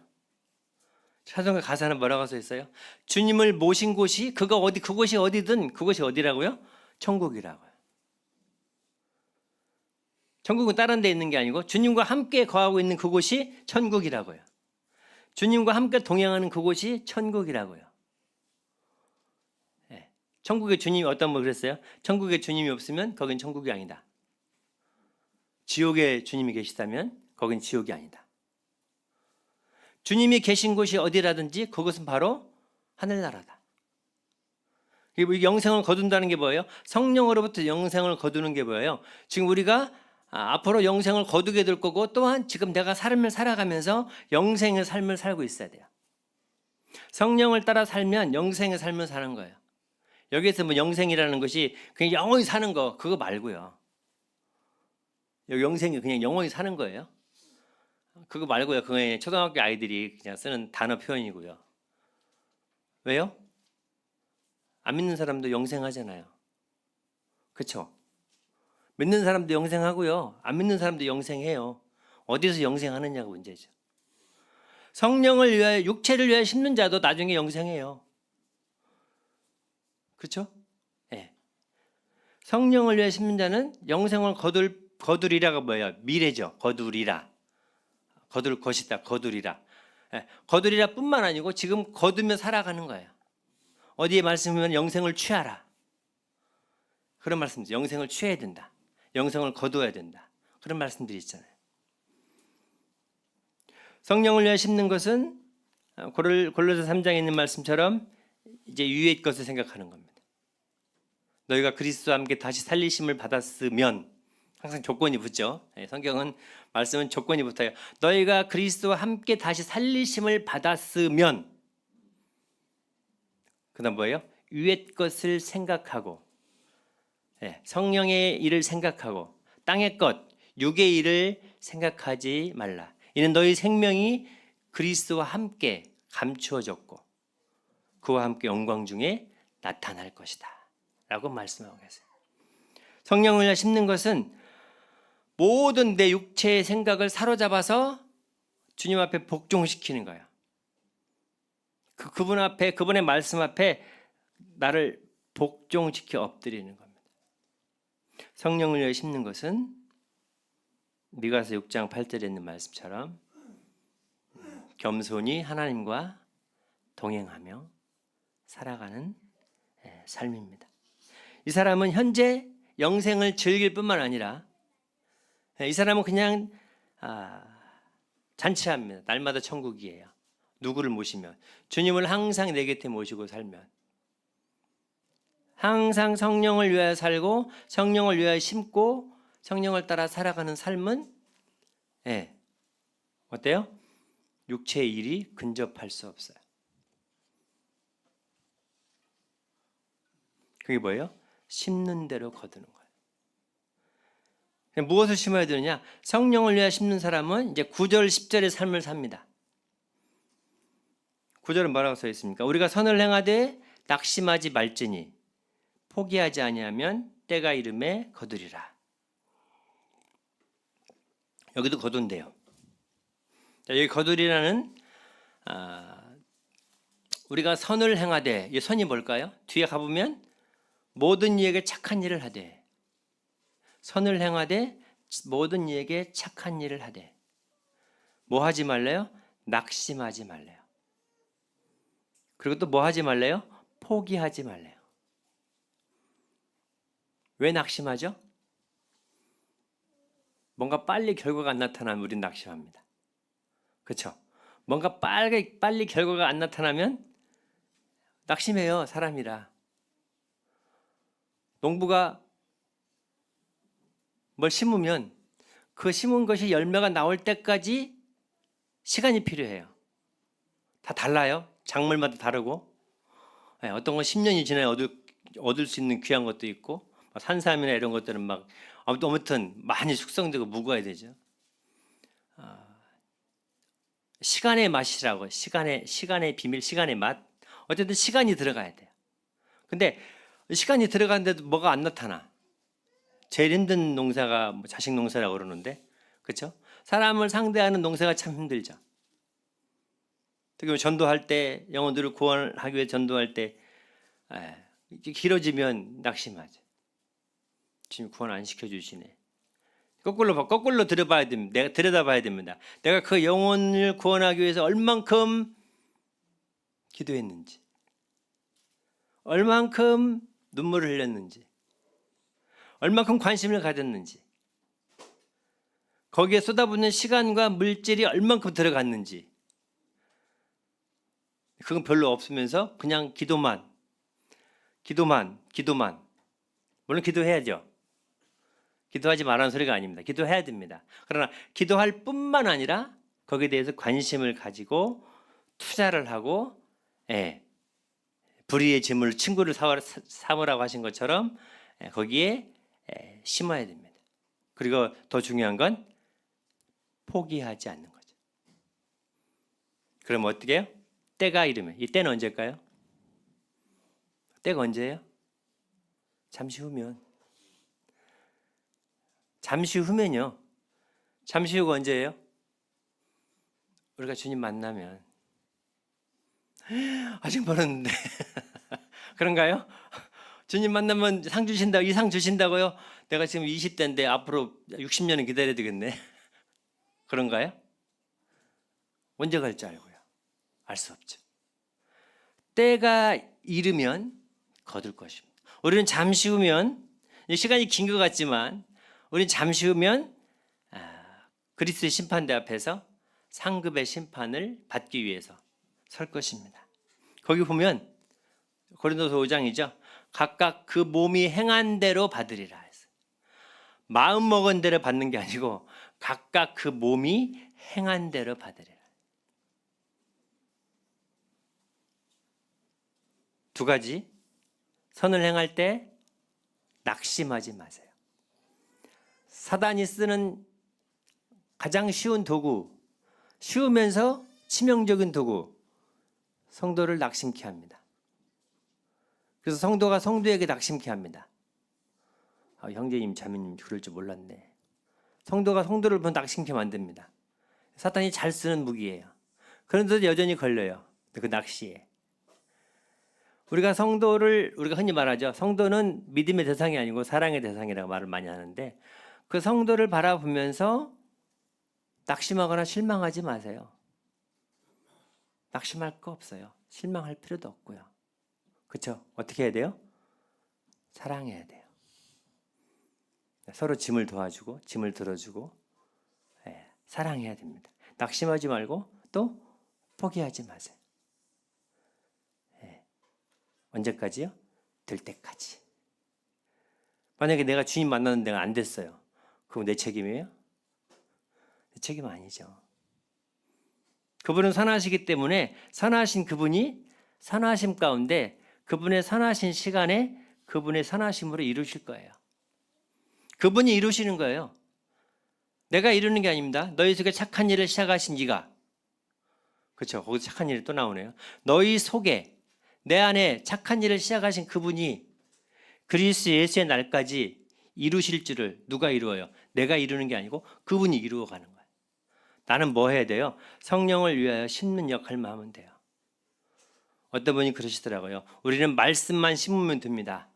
찬송가 가사는 뭐라고 써 있어요? 주님을 모신 곳이 그곳이 어디든 그곳이 어디라고요? 천국이라고요. 천국은 다른 데 있는 게 아니고 주님과 함께 거하고 있는 그곳이 천국이라고요. 주님과 함께 동행하는 그곳이 천국이라고요. 천국에 주님이 어떤 분 그랬어요? 천국에 주님이 없으면 거긴 천국이 아니다. 지옥에 주님이 계시다면 거긴 지옥이 아니다. 주님이 계신 곳이 어디라든지 그것은 바로 하늘나라다. 영생을 거둔다는 게 뭐예요? 성령으로부터 영생을 거두는 게 뭐예요? 지금 우리가 앞으로 영생을 거두게 될 거고, 또한 지금 내가 삶을 살아가면서 영생의 삶을 살고 있어야 돼요. 성령을 따라 살면 영생의 삶을 사는 거예요. 여기에서 뭐 영생이라는 것이 그냥 영원히 사는 거, 그거 말고요. 영생이 그냥 영원히 사는 거예요. 그거 말고요. 그게 초등학교 아이들이 그냥 쓰는 단어 표현이고요. 왜요? 안 믿는 사람도 영생하잖아요. 그렇죠? 믿는 사람도 영생하고요. 안 믿는 사람도 영생해요. 어디서 영생하느냐가 문제죠. 성령을 위하여, 육체를 위하여 심는 자도 나중에 영생해요. 그렇죠? 네. 성령을 위하여 심는 자는 영생을 거두리라가 뭐예요? 미래죠. 거두리라. 거둘 것이다. 거두리라. 네. 거두리라 뿐만 아니고 지금 거두며 살아가는 거예요. 어디에 말씀이면 영생을 취하라. 그런 말씀이죠. 영생을 취해야 된다. 영생을 거두어야 된다. 그런 말씀들이 있잖아요. 성령을 위하여 심는 것은 골로새 3장에 있는 말씀처럼 이제 위의 것을 생각하는 겁니다. 너희가 그리스도와 함께 다시 살리심을 받았으면, 항상 조건이 붙죠. 성경은 말씀은 조건이 붙어요. 너희가 그리스도와 함께 다시 살리심을 받았으면, 그다음 뭐예요? 위의 것을 생각하고, 성령의 일을 생각하고 땅의 것, 육의 일을 생각하지 말라. 이는 너희 생명이 그리스도와 함께 감추어졌고 그와 함께 영광 중에 나타날 것이다 라고 말씀하고 계세요. 성령을 심는 것은 모든 내 육체의 생각을 사로잡아서 주님 앞에 복종시키는 거예요. 그분 앞에, 그분의 말씀 앞에 나를 복종시켜 엎드리는 겁니다. 성령을 위해 심는 것은 미가서 6장 8절에 있는 말씀처럼 겸손히 하나님과 동행하며 살아가는 삶입니다. 이 사람은 현재 영생을 즐길 뿐만 아니라 이 사람은 그냥 잔치합니다. 날마다 천국이에요. 누구를 모시면, 주님을 항상 내 곁에 모시고 살면, 항상 성령을 위하여 살고 성령을 위하여 심고 성령을 따라 살아가는 삶은 어때요? 육체의 일이 근접할 수 없어요. 그게 뭐예요? 심는 대로 거두는 거예요. 무엇을 심어야 되느냐? 성령을 위하여 심는 사람은 이제 9절 10절의 삶을 삽니다. 9절은 뭐라고 써 있습니까? 우리가 선을 행하되 낙심하지 말지니 포기하지 아니하면 때가 이름에 거두리라. 여기도 거둔대요. 여기 거두리라는 우리가 선을 행하되, 이 선이 뭘까요? 뒤에 가보면 모든 이에게 착한 일을 하되, 선을 행하되 모든 이에게 착한 일을 하되, 뭐 하지 말래요? 낙심하지 말래요. 그리고 또 뭐 하지 말래요? 포기하지 말래요. 왜 낙심하죠? 뭔가 빨리 결과가 안 나타나면 우린 낙심합니다. 그렇죠? 뭔가 빨리 결과가 안 나타나면 낙심해요, 사람이라. 농부가 뭘 심으면 그 심은 것이 열매가 나올 때까지 시간이 필요해요. 다 달라요. 작물마다 다르고. 어떤 건 10년이 지나야 얻을 수 있는 귀한 것도 있고, 산삼이나 이런 것들은 막 아무튼 많이 숙성되고 묵어야 되죠. 시간의 맛이라고, 시간의 비밀, 시간의 맛. 어쨌든 시간이 들어가야 돼요. 근데 시간이 들어가는데도 뭐가 안 나타나. 제일 힘든 농사가 자식 농사라고 그러는데, 그렇죠? 사람을 상대하는 농사가 참 힘들죠. 특히 전도할 때, 영혼들을 구원하기 위해 전도할 때 길어지면 낙심하죠. 지금 구원 안 시켜주시네. 거꾸로 들여다봐야 됩니다. 내가 그 영혼을 구원하기 위해서 얼만큼 기도했는지, 얼만큼 눈물을 흘렸는지, 얼만큼 관심을 가졌는지, 거기에 쏟아붓는 시간과 물질이 얼만큼 들어갔는지, 그건 별로 없으면서 그냥 기도만. 물론 기도해야죠. 기도하지 말라는 소리가 아닙니다. 기도해야 됩니다. 그러나 기도할 뿐만 아니라 거기에 대해서 관심을 가지고 투자를 하고, 불의의 재물 친구를 삼으라고 하신 것처럼 거기에 심어야 됩니다. 그리고 더 중요한 건 포기하지 않는 거죠. 그럼 어떻게 해요? 때가 이르면, 이 때는 언제일까요? 때가 언제예요? 잠시 후면. 잠시 후면요. 잠시 후가 언제예요? 우리가 주님 만나면. 아직 멀었는데. 그런가요? 주님 만나면 상 주신다고, 이 상 주신다고요? 내가 지금 20대인데 앞으로 60년은 기다려야 되겠네. 그런가요? 언제 갈지 알고요. 알 수 없죠. 때가 이르면 거둘 것입니다. 우리는 잠시 후면, 시간이 긴 것 같지만 우리는 잠시 후면 그리스도의 심판대 앞에서 상급의 심판을 받기 위해서 설 것입니다. 거기 보면 고린도서 5장이죠. 각각 그 몸이 행한 대로 받으리라 했어요. 마음 먹은 대로 받는 게 아니고 각각 그 몸이 행한 대로 받으리라. 두 가지. 선을 행할 때 낙심하지 마세요. 사단이 쓰는 가장 쉬운 도구, 쉬우면서 치명적인 도구, 성도를 낙심케 합니다. 그래서 성도가 성도에게 낙심케 합니다. 형제님, 자매님 그럴 줄 몰랐네. 성도가 성도를 낙심케 만듭니다. 사탄이 잘 쓰는 무기예요. 그런데도 여전히 걸려요. 그 낚시에. 우리가 흔히 말하죠. 성도는 믿음의 대상이 아니고 사랑의 대상이라고 말을 많이 하는데, 그 성도를 바라보면서 낙심하거나 실망하지 마세요. 낙심할 거 없어요. 실망할 필요도 없고요. 그렇죠? 어떻게 해야 돼요? 사랑해야 돼요. 서로 짐을 도와주고 짐을 들어주고, 사랑해야 됩니다. 낙심하지 말고 또 포기하지 마세요. 언제까지요? 될 때까지. 만약에 내가 주님 만나는 데가 안 됐어요. 그럼 내 책임이에요? 내 책임 아니죠. 그분은 선하시기 때문에 선하신 그분이 선하심 가운데 그분의 선하신 시간에 그분의 선하심으로 이루실 거예요. 그분이 이루시는 거예요. 내가 이루는 게 아닙니다. 너희 속에 착한 일을 시작하신 이가. 그렇죠. 거기서 착한 일이 또 나오네요. 너희 속에 내 안에 착한 일을 시작하신 그분이 그리스도 예수의 날까지 이루실 줄을 누가 이루어요? 내가 이루는 게 아니고 그분이 이루어가는 거예요. 나는 뭐 해야 돼요? 성령을 위하여 심는 역할만 하면 돼요. 어떤 분이 그러시더라고요. 우리는 말씀만 심으면 됩니다.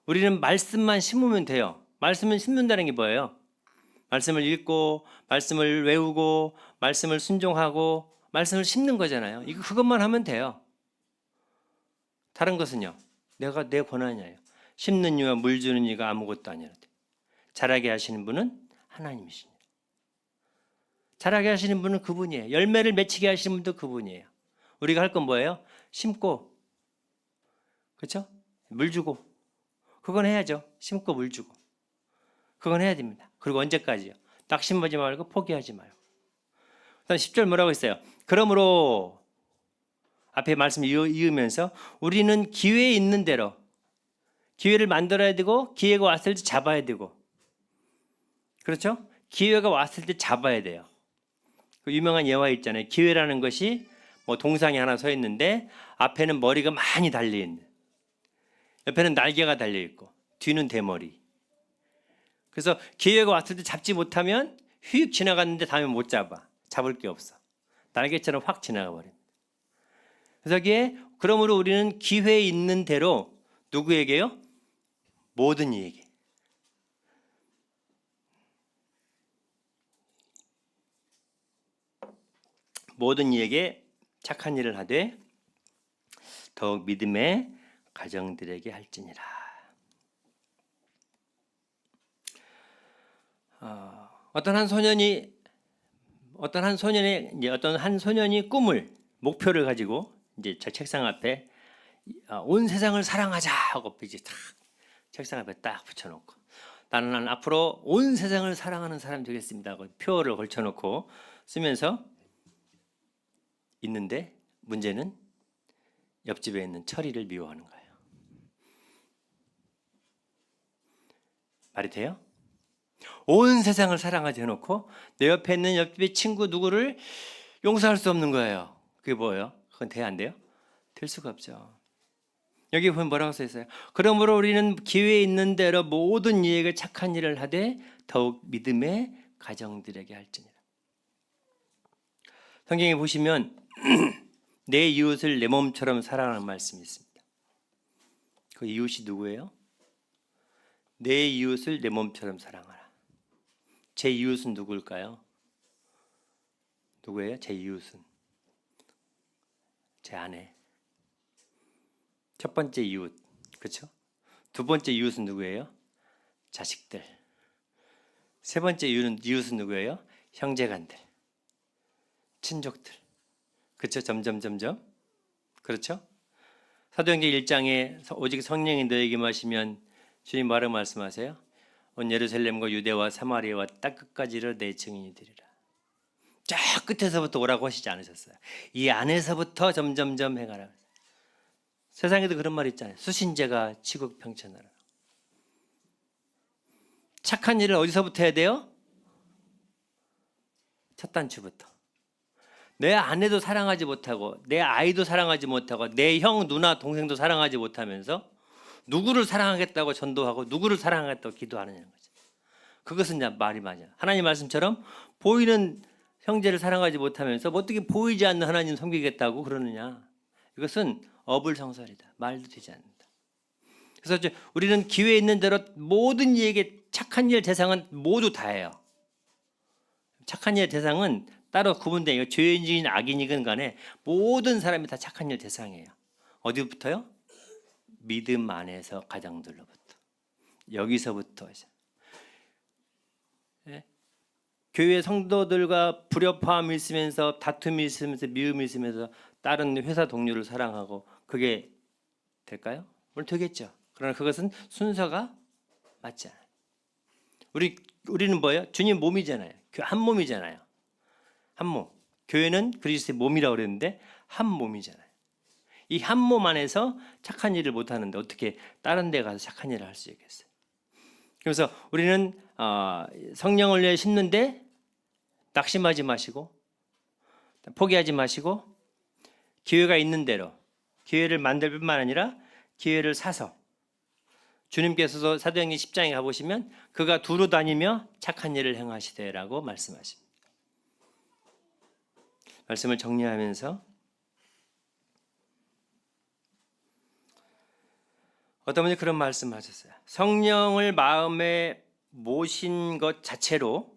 우리는 말씀만 심으면 돼요. 말씀을 심는다는 게 뭐예요? 말씀을 읽고 말씀을 외우고 말씀을 순종하고 말씀을 심는 거잖아요. 그것만 하면 돼요. 다른 것은요? 내가 내 권한이에요. 심는 이와 물 주는 이가 아무것도 아니라 자라게 하시는 분은 하나님이십니다. 자라게 하시는 분은 그분이에요. 열매를 맺히게 하시는 분도 그분이에요. 우리가 할 건 뭐예요? 심고, 그렇죠? 물 주고, 그건 해야죠. 심고 물 주고, 그건 해야 됩니다. 그리고 언제까지요? 낙심하지 말고 포기하지 말고. 그다음 10절 뭐라고 했어요? 그러므로 앞에 말씀 이으면서 우리는 기회 있는 대로 기회를 만들어야 되고 기회가 왔을 때 잡아야 되고, 그렇죠? 기회가 왔을 때 잡아야 돼요. 그 유명한 예화 있잖아요. 기회라는 것이 뭐 동상이 하나 서 있는데 앞에는 머리가 많이 달려 있는, 옆에는 날개가 달려 있고 뒤는 대머리. 그래서 기회가 왔을 때 잡지 못하면 휙 지나갔는데 다음에 못 잡아. 잡을 게 없어. 날개처럼 확 지나가 버립니다. 그래서 여기에 그러므로 우리는 기회 있는 대로 누구에게요? 모든 이에게. 모든 이에게 착한 일을 하되 더욱 믿음의 가정들에게 할지니라. 어떤 한 소년이 꿈을 목표를 가지고 이제 저 책상 앞에 온 세상을 사랑하자 하고 이제 딱 책상 앞에 딱 붙여놓고 나는 앞으로 온 세상을 사랑하는 사람 되겠습니다 하고 표를 걸쳐놓고 쓰면서 있는데 문제는 옆집에 있는 철이를 미워하는 거예요. 말이 돼요? 온 세상을 사랑하지 해놓고 내 옆에 있는 옆집의 친구 누구를 용서할 수 없는 거예요. 그게 뭐예요? 그건 돼야 안 돼요? 될 수가 없죠. 여기 보면 뭐라고 써 있어요? 그러므로 우리는 기회 있는 대로 모든 이에게 착한 일을 하되 더욱 믿음의 가정들에게 할지니라. 성경에 보시면 내 이웃을 내 몸처럼 사랑하는 말씀이 있습니다. 그 이웃이 누구예요? 내 이웃을 내 몸처럼 사랑하라. 제 이웃은 누구일까요? 누구예요? 제 이웃은 제 아내. 첫 번째 이웃, 그렇죠? 두 번째 이웃은 누구예요? 자식들. 세 번째 이웃은 누구예요? 형제간들, 친족들. 그렇죠? 점점 그렇죠? 사도행전 1장에 오직 성령이 너에게 마시면 주님 뭐라고 말씀하세요? 온 예루살렘과 유대와 사마리아와 땅 끝까지를 내 증인이 되리라. 저 끝에서부터 오라고 하시지 않으셨어요. 이 안에서부터 점점점 행하라. 세상에도 그런 말 있잖아요. 수신제가 치국 평천하라. 착한 일을 어디서부터 해야 돼요? 첫 단추부터. 내 아내도 사랑하지 못하고 내 아이도 사랑하지 못하고 내 형, 누나, 동생도 사랑하지 못하면서 누구를 사랑하겠다고 전도하고 누구를 사랑하겠다고 기도하느냐는 거죠. 그것은 이제 말이 맞아. 하나님 말씀처럼 보이는 형제를 사랑하지 못하면서 어떻게 보이지 않는 하나님 섬기겠다고 그러느냐. 이것은 어불성설이다. 말도 되지 않는다. 그래서 이제 우리는 기회에 있는 대로 모든 이에게 착한 일 대상은 모두 다예요. 착한 일 대상은 따로 구분되어 죄인이든 악인이든 간에 모든 사람이 다 착한 일 대상이에요. 어디부터요? 믿음 안에서 가장들로부터. 여기서부터. 예? 교회 성도들과 불협화음이 있으면서 다툼이 있으면서 미움이 있으면서 다른 회사 동료를 사랑하고 그게 될까요? 물론 되겠죠. 그러나 그것은 순서가 맞지 않아요. 우리는 뭐예요? 주님 몸이잖아요. 한 몸이잖아요. 한 몸. 교회는 그리스도의 몸이라고 그랬는데 한 몸이잖아요. 이 한 몸 안에서 착한 일을 못 하는데 어떻게 다른 데 가서 착한 일을 할 수 있겠어요? 그래서 우리는 성령을 위해 심는데 낙심하지 마시고 포기하지 마시고 기회가 있는 대로 기회를 만들 뿐만 아니라 기회를 사서 주님께서도 사도행전 10장에 가보시면 그가 두루 다니며 착한 일을 행하시되라고 말씀하십니다. 말씀을 정리하면서 어떤 분이 그런 말씀하셨어요. 성령을 마음에 모신 것 자체로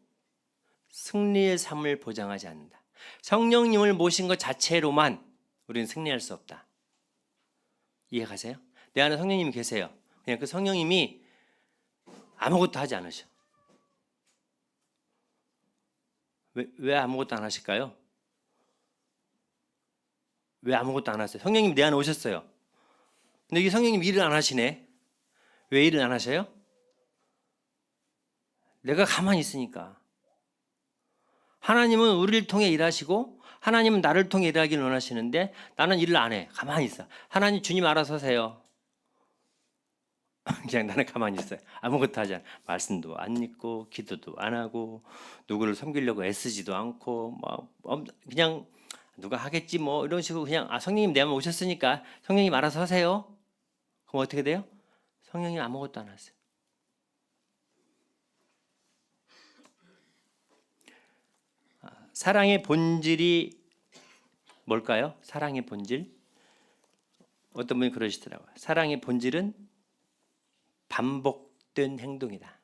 승리의 삶을 보장하지 않는다. 성령님을 모신 것 자체로만 우리는 승리할 수 없다. 이해가세요? 내 안에 성령님이 계세요. 그냥 그 성령님이 아무것도 하지 않으셔. 왜 아무것도 안 하실까요? 왜 아무것도 안 하세요? 성령님 내 안에 오셨어요. 근데 이 성령님 일을 안 하시네. 왜 일을 안 하셔요? 내가 가만히 있으니까. 하나님은 우리를 통해 일하시고 하나님은 나를 통해 일하기를 원하시는데 나는 일을 안 해. 가만히 있어. 하나님 주님 알아서 하세요. 그냥 나는 가만히 있어요. 아무것도 하지 않아. 말씀도 안 읽고 기도도 안 하고 누구를 섬기려고 애쓰지도 않고 뭐 그냥 누가 하겠지 뭐 이런 식으로 그냥 성령님 내 안에 오셨으니까 성령님 알아서 하세요. 그럼 어떻게 돼요? 성령님 아무것도 안 하세요. 사랑의 본질이 뭘까요? 사랑의 본질? 어떤 분이 그러시더라고요. 사랑의 본질은 반복된 행동이다.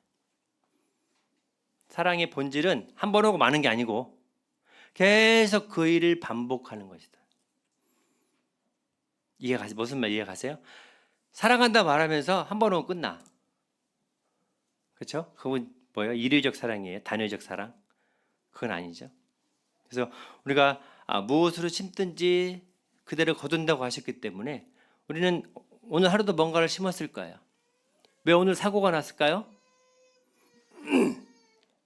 사랑의 본질은 한 번 하고 마는 게 아니고 계속 그 일을 반복하는 것이다. 이해가세요? 무슨 말 이해가세요? 사랑한다 말하면서 한 번 하고 끝나. 그렇죠? 그건 뭐예요? 일회적 사랑이에요? 단회적 사랑? 그건 아니죠. 그래서 우리가 무엇으로 심든지 그대로 거둔다고 하셨기 때문에 우리는 오늘 하루도 뭔가를 심었을 거예요. 왜 오늘 사고가 났을까요?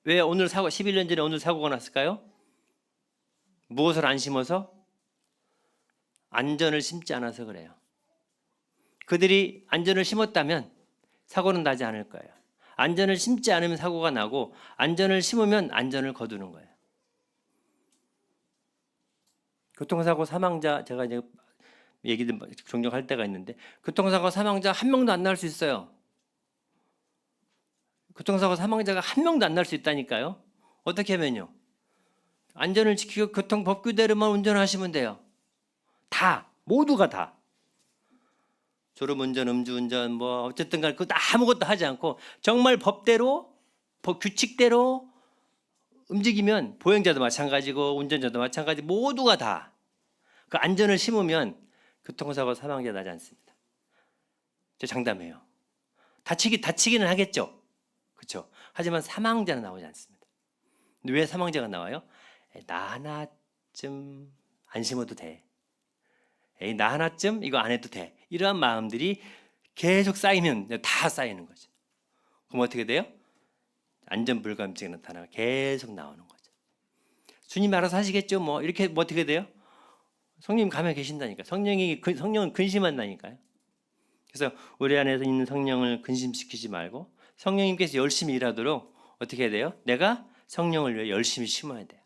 왜 오늘 11년 전에 오늘 사고가 났을까요? 무엇을 안 심어서? 안전을 심지 않아서 그래요. 그들이 안전을 심었다면 사고는 나지 않을 거예요. 안전을 심지 않으면 사고가 나고 안전을 심으면 안전을 거두는 거예요. 교통사고 사망자 제가 이제 얘기들 종종 할 때가 있는데 교통사고 사망자 한 명도 안 날 수 있어요. 교통사고 사망자가 한 명도 안 날 수 있다니까요. 어떻게 하면요? 안전을 지키고 교통법규대로만 운전하시면 돼요. 다 모두가 다. 졸음운전, 음주운전 뭐 어쨌든 간에 그거 아무것도 하지 않고 정말 법대로 규칙대로 움직이면 보행자도 마찬가지고 운전자도 마찬가지 모두가 다 그 안전을 심으면 교통사고 사망자 나지 않습니다. 저 장담해요. 다치기는 하겠죠. 그렇죠. 하지만 사망자는 나오지 않습니다. 근데 왜 사망자가 나와요? 나 하나쯤 안 심어도 돼. 나 하나쯤 이거 안 해도 돼. 이러한 마음들이 계속 쌓이면 다 쌓이는 거죠. 그럼 어떻게 돼요? 안전불감증이 나타나고 계속 나오는 거죠. 주님 알아서 하시겠죠. 뭐 이렇게 뭐 어떻게 돼요? 성령 가면 계신다니까. 성령은 근심한다니까요. 그래서 우리 안에서 있는 성령을 근심시키지 말고 성령님께서 열심히 일하도록 어떻게 해야 돼요? 내가 성령을 위해 열심히 심어야 돼요.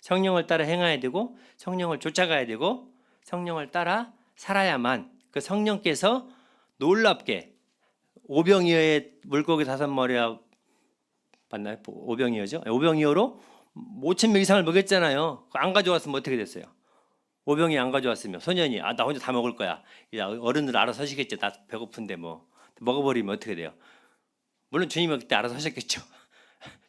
성령을 따라 행해야 되고 성령을 쫓아가야 되고 성령을 따라 살아야만 그 성령께서 놀랍게 오병이어의 물고기 5마리와 맞나요? 오병이어죠? 오병이어로 5천 명 이상을 먹였잖아요. 안 가져왔으면 어떻게 됐어요? 오병이 안 가져왔으면 소년이 나 혼자 다 먹을 거야. 야, 어른들 알아서 하시겠지. 나 배고픈데 뭐 먹어버리면 어떻게 돼요? 물론 주님은 그때 알아서 하셨겠죠.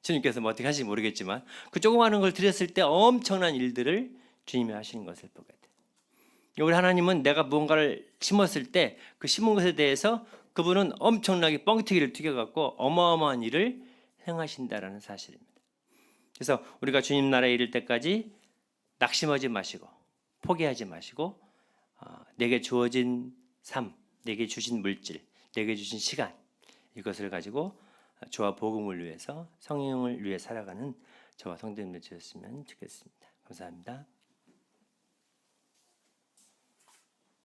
주님께서 뭐 어떻게 하실지 모르겠지만 그 조그마한 걸 드렸을 때 엄청난 일들을 주님이 하시는 것을 보게 돼요. 우리 하나님은 내가 무언가를 심었을 때 그 심은 것에 대해서 그분은 엄청나게 뻥튀기를 튀겨갖고 어마어마한 일을 행하신다라는 사실입니다. 그래서 우리가 주님 나라에 이를 때까지 낙심하지 마시고 포기하지 마시고 내게 주어진 삶, 내게 주신 물질, 내게 주신 시간 이것을 가지고 저와 복음을 위해서 성령을 위해 살아가는 저와 성도님들 되셨으면 좋겠습니다. 감사합니다.